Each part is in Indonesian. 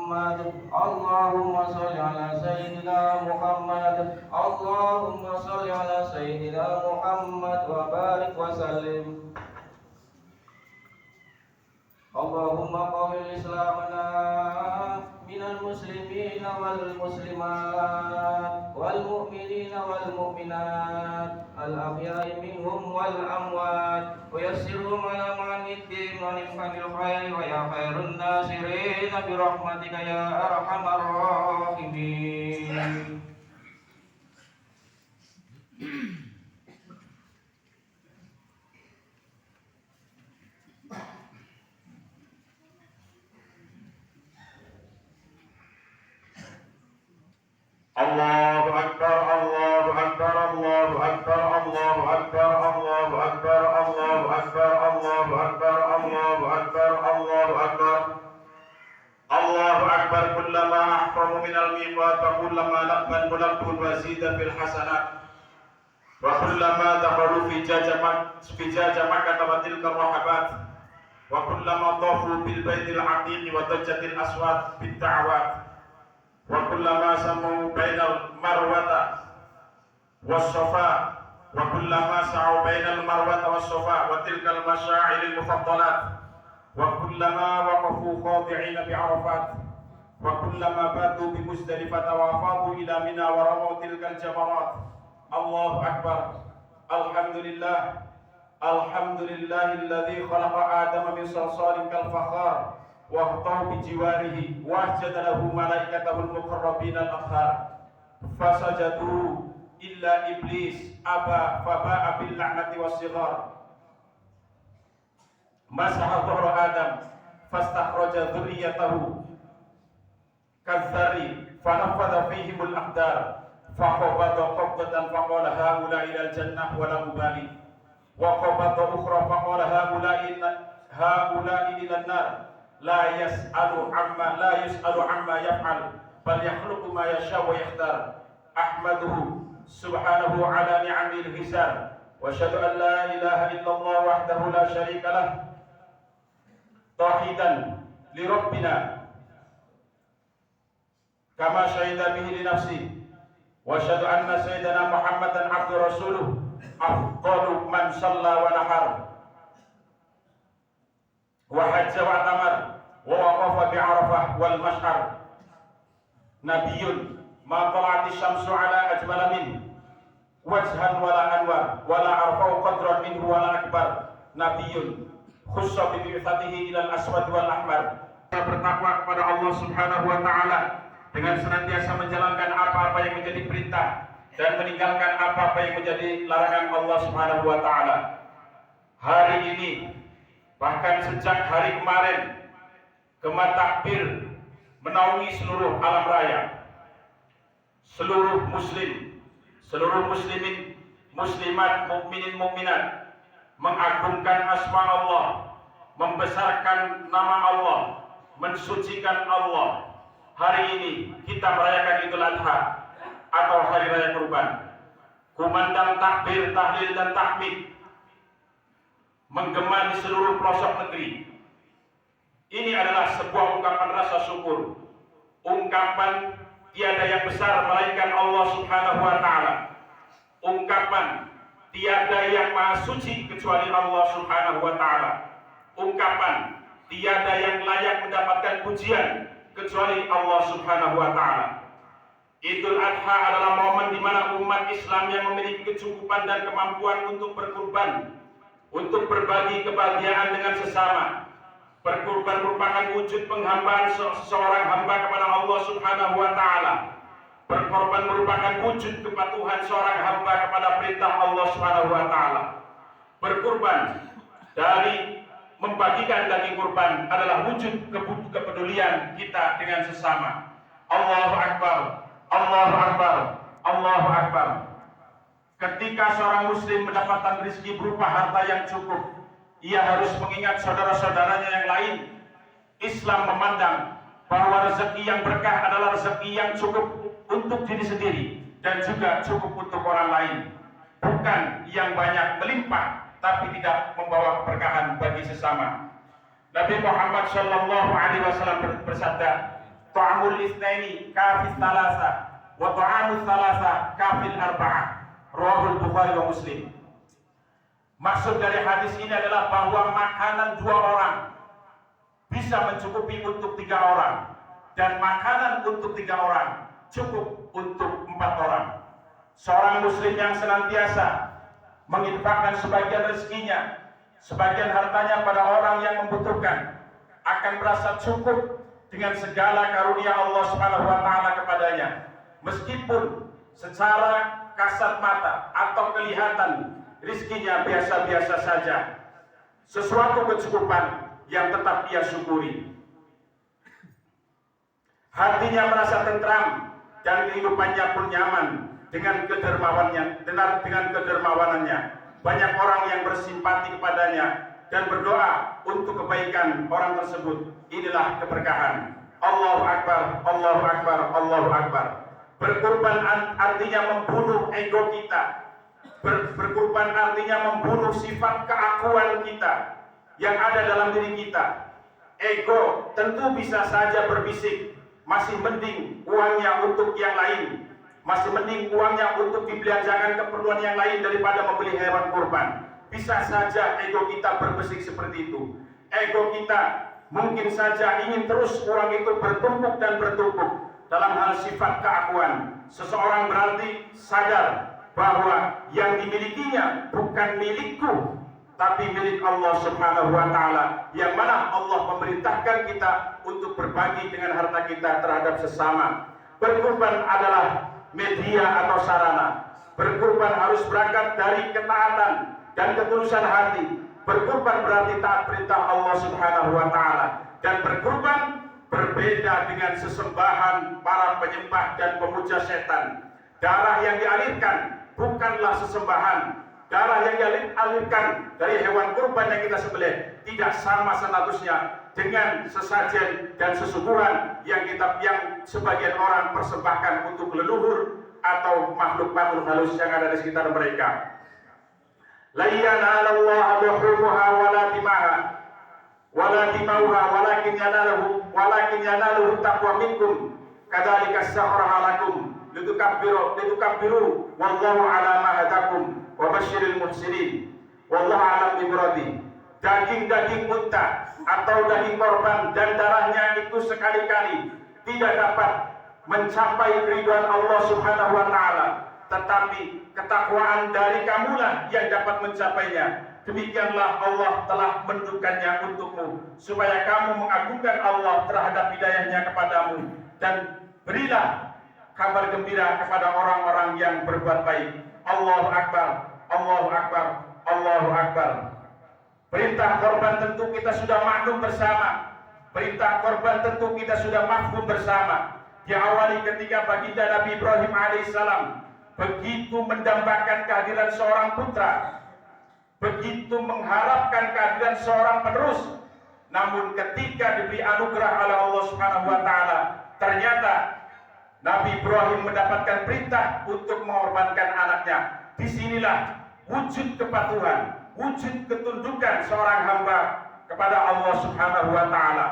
محمد اللهم صل على سيدنا محمد اللهم صل على سيدنا محمد وبارك وسلم اللهم قوي إسلامنا من المسلمين والمسلمات والمؤمنين والمؤمنات الأحياء منهم والأموات ويسرهم على معاني الدين ونفع الخير ويا خير الناصرين برحمتك يا أرحم الراحمين. Allahu Akbar, Allahu Akbar, Allahu Akbar, Allahu Akbar, Allahu Akbar, Allahu Akbar, Allahu Akbar, Allahu Akbar, Allahu Akbar. Allahu Akbar kullama ahramu minal miqat wa kullama laqman mulaqun wa zida fil hasanat wa kullama dakhalu fi jajamaka tabatil karahabat wa kullama tafu bil baitil atiq wa dajjatil aswat bit ta'awat wa kullama samu bainal marwata was-safa wa kullama sa'u bainal marwata was-safa wa tilkal masya'iril mufaddalat wa kullama waqafu khadi'ina bi Arafat wa kullama batu bi Muzdalifah wa afadu ila Mina wa ramaw tilkal jamarat. Allahu Akbar. Alhamdulillahilladzi khalaqa Adama min salsalin kal fakhar wahtahu bijiwarihi wahjada lahu malaikatahul muqarrabin al-athhar fasajadu illa iblis aba faba'a bil la'nati was-sighar masaha dhahra Adam fastakhraja dhurriyyatahu kadzari fanafadha fihimul aqdar faqabada qabdatan faqala haula ila al-jannah wa la mubali wa qabada ukhra faqala haula ila an-nar la yus'alu amma yaf'al bal yakhluqu ma yasha wa yakhtar. Ahmaduhu subhanahu ala ni'amil hisab wa asyhadu an la ilaha illallah wahdahu la syarika lah tauhidan li rabbina kama syahida bihi li nafsi wa asyhadu anna sayyidana Muhammadan abdu rasuluh afdalu man shalla wa nahar wa hajja wa tamar wa waqafa bi Arafah wal mash'ar nabiyyun ma tala'ati syamsu ala ajmala min wajhan wala anwar wala arfa'u qadran minhu wala akbar nabiyyun khussa bi bi'tsatihi ila al-aswad wal ahmar. Bertakwa kepada Allah Subhanahu wa taala dengan senantiasa menjalankan apa-apa yang menjadi perintah dan meninggalkan apa-apa yang menjadi larangan Allah Subhanahu wa taala. Hari ini bahkan sejak hari kemarin gema takbir menaungi seluruh alam raya. Seluruh muslim, seluruh muslimin, muslimat, mukminin, mukminat mengagungkan asma Allah, membesarkan nama Allah, mensucikan Allah. Hari ini kita merayakan Idul Adha atau Hari Raya Kurban. Kumandang takbir, tahlil dan tahmid menggema di seluruh pelosok negeri. Ini adalah sebuah ungkapan rasa syukur, ungkapan tiada yang besar melainkan Allah Subhanahu wa taala, ungkapan tiada yang maha suci kecuali Allah Subhanahu wa taala, ungkapan tiada yang layak mendapatkan pujian kecuali Allah Subhanahu wa taala. Idul Adha adalah momen di mana umat Islam yang memiliki kecukupan dan kemampuan untuk berkurban, untuk berbagi kebahagiaan dengan sesama. Berkurban merupakan wujud penghambaan seorang hamba kepada Allah Subhanahu wa taala. Berkorban merupakan wujud kepatuhan seorang hamba kepada perintah Allah Subhanahu wa taala. Berkurban dari membagikan daging kurban adalah wujud kepedulian kita dengan sesama. Allahu Akbar, Allahu Akbar, Allahu Akbar. Ketika seorang muslim mendapatkan rezeki berupa harta yang cukup, ia harus mengingat saudara-saudaranya yang lain. Islam memandang bahwa rezeki yang berkah adalah rezeki yang cukup untuk diri sendiri dan juga cukup untuk orang lain, bukan yang banyak melimpah tapi tidak membawa keberkahan bagi sesama. Nabi Muhammad sallallahu alaihi wasallam bersabda, ta'amul isnaini kafis salasa wa ta'amus salasa kafil arba'ah. Rawahul Bukhari wa Muslim. Maksud dari hadis ini adalah bahwa makanan 2 orang bisa mencukupi untuk 3 orang, dan makanan untuk 3 orang cukup untuk 4 orang. Seorang muslim yang senantiasa menginfakkan sebagian rezekinya, sebagian hartanya pada orang yang membutuhkan, akan merasa cukup dengan segala karunia Allah Subhanahu wa taala kepadanya. Meskipun secara kasat mata atau kelihatan rizkinya biasa-biasa saja, sesuatu kecukupan yang tetap ia syukuri. Hatinya merasa tentram dan kehidupannya pun nyaman dengan kedermawanannya. Banyak orang yang bersimpati kepadanya dan berdoa untuk kebaikan orang tersebut. Inilah keberkahan. Allahu Akbar, Allahu Akbar, Allahu Akbar. Berkorban artinya membunuh ego kita. Berkorban artinya membunuh sifat keakuan kita yang ada dalam diri kita. Ego tentu bisa saja berbisik, masih mending uangnya untuk yang lain, masih mending uangnya untuk dibelanjakan keperluan yang lain daripada membeli hewan kurban. Bisa saja ego kita berbisik seperti itu. Ego kita mungkin saja ingin terus uang itu bertumpuk dan bertumpuk. Dalam hal sifat keakuan, seseorang berarti sadar bahwa yang dimilikinya bukan milikku, tapi milik Allah Subhanahu wa taala, yang mana Allah memerintahkan kita untuk berbagi dengan harta kita terhadap sesama. Berkorban adalah media atau sarana. Berkorban harus berangkat dari ketaatan dan ketulusan hati. Berkorban berarti taat perintah Allah Subhanahu wa taala, dan berkorban berbeda dengan sesembahan para penyembah dan pemuja setan. Darah yang dialirkan bukanlah sesembahan. Darah yang dialirkan dari hewan kurban yang kita sembelih tidak sama statusnya dengan sesajen dan sesuguhan yang sebagian orang persembahkan untuk leluhur atau makhluk-makhluk halus yang ada di sekitar mereka. La yanalallaha luhumuha wala dimaha wala dimauha walakin yanaluhu taqwa minkum kadzalika sakharaha lakum litukabbiru wallahu ala ma hadakum wa basyiril muhsinin wallahu a'lam bimuradi. Daging-daging unta atau daging korban dan darahnya itu sekali-kali tidak dapat mencapai keridhaan Allah Subhanahu wa taala, tetapi ketakwaan dari kamulah yang dapat mencapainya. Demikianlah Allah telah menentukannya untukmu, supaya kamu mengagungkan Allah terhadap hidayahnya kepadamu, dan berilah kabar gembira kepada orang-orang yang berbuat baik. Allahu Akbar, Allahu Akbar, Allahu Akbar. Perintah korban tentu kita sudah maklum bersama. Perintah korban tentu kita sudah mafhum bersama. Diawali ketika baginda Nabi Ibrahim alaihissalam begitu mendambakan kehadiran seorang putra, begitu mengharapkan kehadiran seorang penerus. Namun ketika diberi anugerah oleh Allah Subhanahu wa taala, ternyata Nabi Ibrahim mendapatkan perintah untuk mengorbankan anaknya. Disinilah wujud kepatuhan, wujud ketundukan seorang hamba kepada Allah Subhanahu wa taala.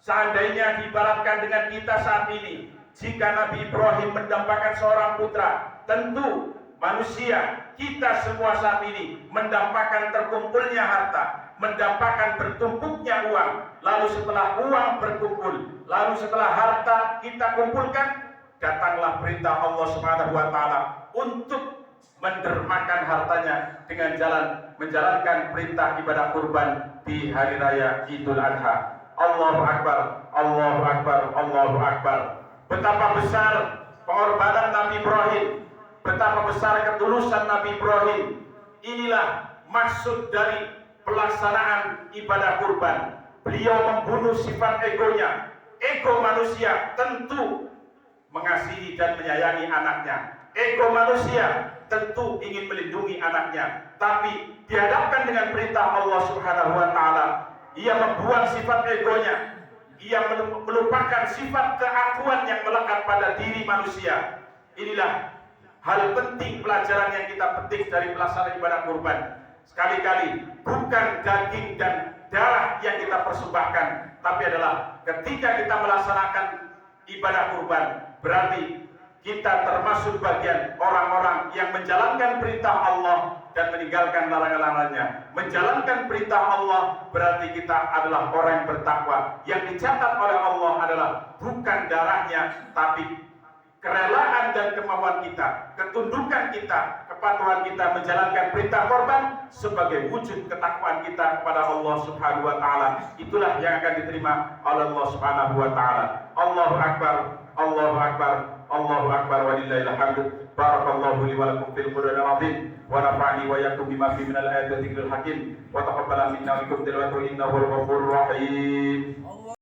Seandainya diibaratkan dengan kita saat ini, jika Nabi Ibrahim mendambakan seorang putra, tentu manusia, kita semua saat ini mendambakan terkumpulnya harta, mendambakan bertumpuknya uang. Lalu setelah uang berkumpul, lalu setelah harta kita kumpulkan, datanglah perintah Allah Subhanahu wa taala untuk mendermakan hartanya dengan jalan menjalankan perintah ibadah kurban di hari raya Idul Adha. Allahu Akbar, Allahu Akbar, Allahu Akbar. Betapa besar pengorbanan Nabi Ibrahim, betapa besar ketulusan Nabi Ibrahim. Inilah maksud dari pelaksanaan ibadah kurban. Beliau membunuh sifat egonya. Ego manusia tentu mengasihi dan menyayangi anaknya. Ego manusia tentu ingin melindungi anaknya. Tapi dihadapkan dengan perintah Allah Subhanahu wa taala, ia membuang sifat egonya. Ia melupakan sifat keakuan yang melekat pada diri manusia. Inilah hal penting pelajaran yang kita petik dari pelaksanaan ibadah kurban. Sekali-kali bukan daging dan darah yang kita persembahkan, tapi adalah ketika kita melaksanakan ibadah kurban, berarti kita termasuk bagian orang-orang yang menjalankan perintah Allah dan meninggalkan larangan-larangannya. Menjalankan perintah Allah berarti kita adalah orang yang bertakwa. Yang dicatat oleh Allah adalah bukan darahnya, tapi kerelaan dan kemauan kita, ketundukan kita, kepatuhan kita menjalankan perintah korban sebagai wujud ketakwaan kita kepada Allah Subhanahu wa taala. Itulah yang akan diterima oleh Allah Subhanahu wa taala. Allahu akbar, Allahu akbar, Allahu akbar, walillahil hamd. Barakallahu li wa lakum fil Qur'anil azim wa nafa'ani wa iyyakum bima fihi minal ayati wa dzikril hakim wa taqabbala minna wa minkum tilawatahu innahu huwal ghafurur rahim.